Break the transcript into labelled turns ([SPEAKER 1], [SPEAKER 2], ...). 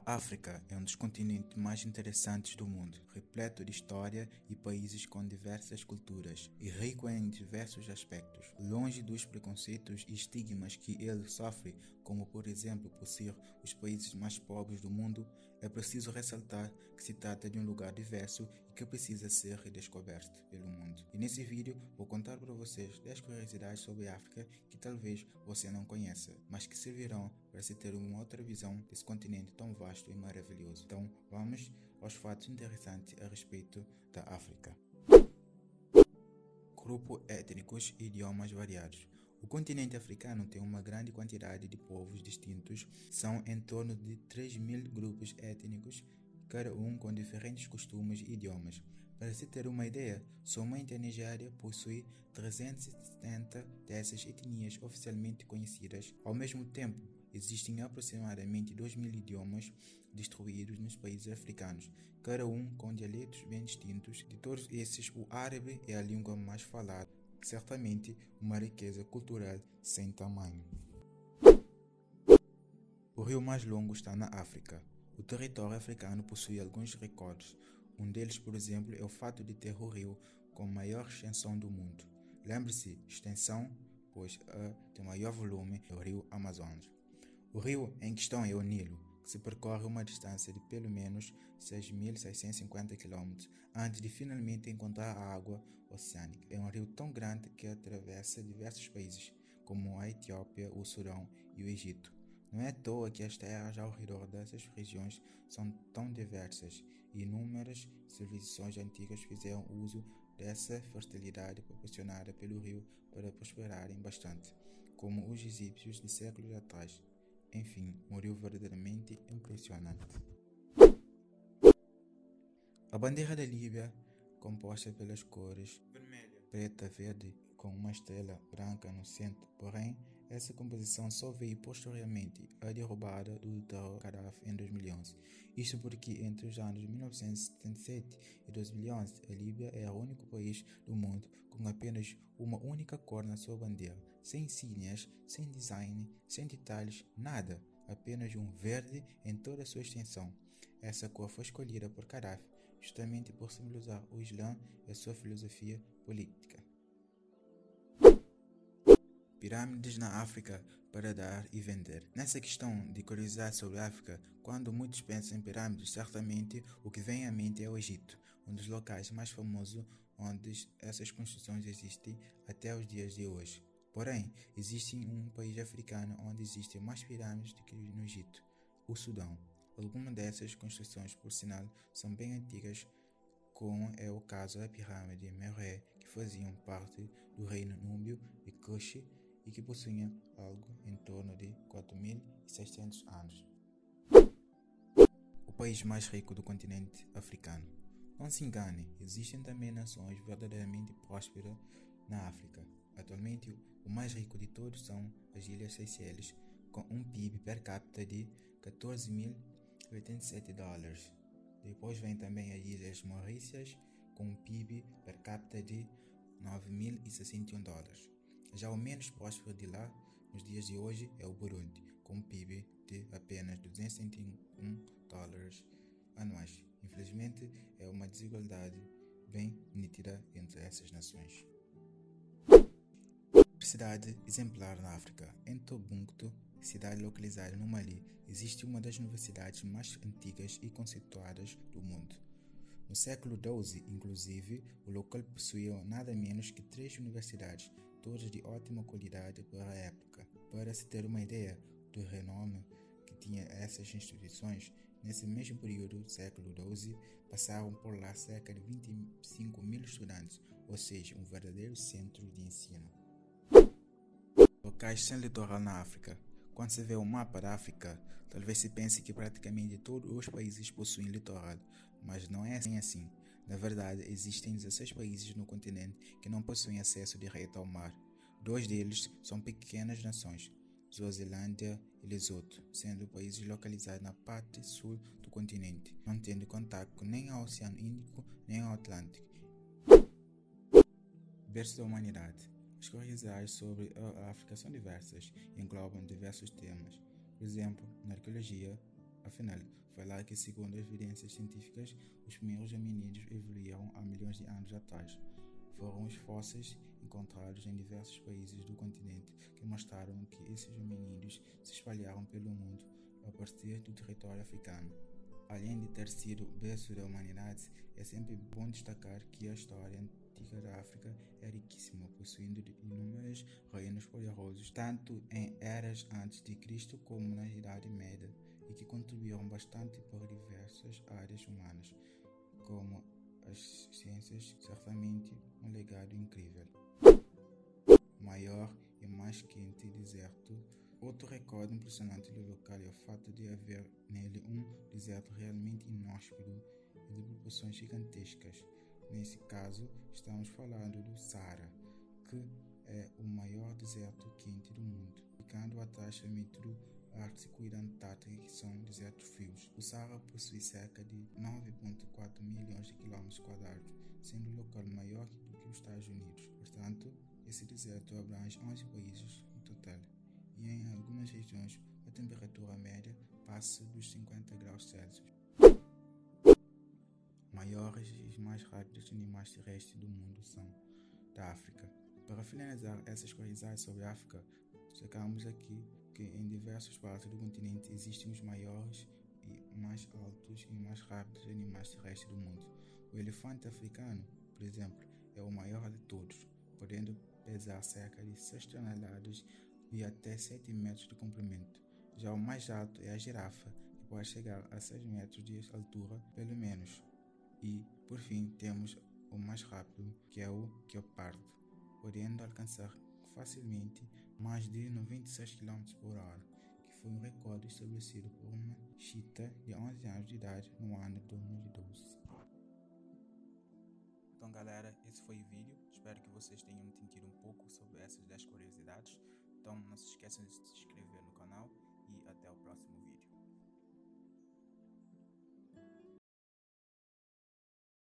[SPEAKER 1] A África é um dos continentes mais interessantes do mundo, repleto de história e países com diversas culturas e rico em diversos aspectos. Longe dos preconceitos e estigmas que ele sofre, como por exemplo por ser os países mais pobres do mundo, é preciso ressaltar que se trata de um lugar diverso e que precisa ser redescoberto pelo mundo. E nesse vídeo vou contar para vocês 10 curiosidades sobre a África que talvez você não conheça, mas que servirão para se ter uma outra visão desse continente tão vasto e maravilhoso. Então vamos aos fatos interessantes a respeito da África. Grupos étnicos e idiomas variados. O continente africano tem uma grande quantidade de povos distintos, são em torno de 3.000 grupos étnicos, cada um com diferentes costumes e idiomas. Para se ter uma ideia, somente a Nigéria possui 370 dessas etnias oficialmente conhecidas. Ao mesmo tempo, existem aproximadamente 2.000 idiomas distribuídos nos países africanos, cada um com dialetos bem distintos. De todos esses, o árabe é a língua mais falada, certamente uma riqueza cultural sem tamanho. O rio mais longo está na África. O território africano possui alguns recordes. Um deles, por exemplo, é o fato de ter o rio com maior extensão do mundo. Lembre-se, extensão, pois de maior volume é o rio Amazonas. O rio em questão é o Nilo, que se percorre uma distância de pelo menos 6.650 km antes de finalmente encontrar a água oceânica. É um rio tão grande que atravessa diversos países, como a Etiópia, o Sudão e o Egito. Não é à toa que as terras ao redor dessas regiões são tão diversas e inúmeras civilizações antigas fizeram uso dessa fertilidade proporcionada pelo rio para prosperarem bastante, como os egípcios de séculos atrás. Enfim, um rio verdadeiramente impressionante. A bandeira da Líbia, composta pelas cores vermelha, preta, verde, com uma estrela branca no centro, porém, essa composição só veio posteriormente à derrubada do ditador Gaddafi em 2011. Isto porque entre os anos 1977 e 2011, a Líbia é o único país do mundo com apenas uma única cor na sua bandeira, sem insígnias, sem design, sem detalhes, nada, apenas um verde em toda a sua extensão. Essa cor foi escolhida por Gaddafi justamente por simbolizar o Islã e a sua filosofia política. Pirâmides na África para dar e vender. Nessa questão de curiosidade sobre a África, quando muitos pensam em pirâmides, certamente o que vem à mente é o Egito, um dos locais mais famosos onde essas construções existem até os dias de hoje. Porém, existe um país africano onde existem mais pirâmides do que no Egito, o Sudão. Algumas dessas construções, por sinal, são bem antigas, como é o caso da pirâmide de Meroé, que faziam parte do reino núbio de Kush e que possuía algo em torno de 4.600 anos. O país mais rico do continente africano. Não se engane, existem também nações verdadeiramente prósperas na África. Atualmente, o mais rico de todos são as Ilhas Seychelles, com um PIB per capita de 14.087 dólares. Depois vem também as Ilhas Maurícias, com um PIB per capita de 9.061 dólares. Já o menos próspero de lá, nos dias de hoje, é o Burundi, com um PIB de apenas 271 dólares anuais. Infelizmente, é uma desigualdade bem nítida entre essas nações. Cidade exemplar na África. Em Tombouctou, cidade localizada no Mali, existe uma das universidades mais antigas e conceituadas do mundo. No século XII, inclusive, o local possuía nada menos que 3 universidades, todas de ótima qualidade para a época. Para se ter uma ideia do renome que tinha essas instituições, nesse mesmo período do século XII, passaram por lá cerca de 25.000 estudantes, ou seja, um verdadeiro centro de ensino. Locais sem litoral na África. Quando se vê o mapa da África, talvez se pense que praticamente todos os países possuem litoral, mas não é assim. Na verdade, existem 16 países no continente que não possuem acesso direto ao mar. 2 deles são pequenas nações, Suazilândia e Lesoto, sendo países localizados na parte sul do continente, não tendo contato nem ao Oceano Índico nem ao Atlântico. Berço da humanidade. As curiosidades sobre a África são diversas e englobam diversos temas. Por exemplo, na arqueologia, afinal, Foi lá que, segundo as evidências científicas, os primeiros hominídeos evoluíram há milhões de anos atrás. Foram os fósseis encontrados em diversos países do continente que mostraram que esses hominídeos se espalharam pelo mundo a partir do território africano. Além de ter sido berço da humanidade, é sempre bom destacar que a história antiga da África é riquíssima, possuindo inúmeros reinos poderosos, tanto em eras antes de Cristo como na Idade Média, e que contribuíram bastante para diversas áreas humanas, como as ciências, certamente um legado incrível. Maior e mais quente deserto. Outro recorde impressionante do local é o fato de haver nele um deserto realmente inóspito e de proporções gigantescas. Nesse caso, estamos falando do Saara, que é o maior deserto quente do mundo, ficando atrás somente do Ártico e da Antártica, que são desertos frios. O Saara possui cerca de 9,4 milhões de quilômetros quadrados, sendo o local maior do que os Estados Unidos. Portanto, esse deserto abrange 11 países no total, e em algumas regiões a temperatura média passa dos 50 graus Celsius. Maiores e mais rápidos animais terrestres do mundo são da África. Para finalizar essas curiosidades sobre a África, destacamos aqui que em diversas partes do continente existem os maiores e mais altos e mais rápidos animais terrestres do mundo. O elefante africano, por exemplo, é o maior de todos, podendo pesar cerca de 6 toneladas e até 7 metros de comprimento. Já o mais alto é a girafa, que pode chegar a 6 metros de altura, pelo menos. E, por fim, temos o mais rápido, que é o guepardo, podendo alcançar facilmente mais de 96 km/h, que foi um recorde estabelecido por uma chita de 11 anos de idade no ano de 2012. Então, galera, esse foi o vídeo. Espero que vocês tenham entendido um pouco sobre essas 10 curiosidades. Então, não se esqueçam de se inscrever no canal e até o próximo vídeo.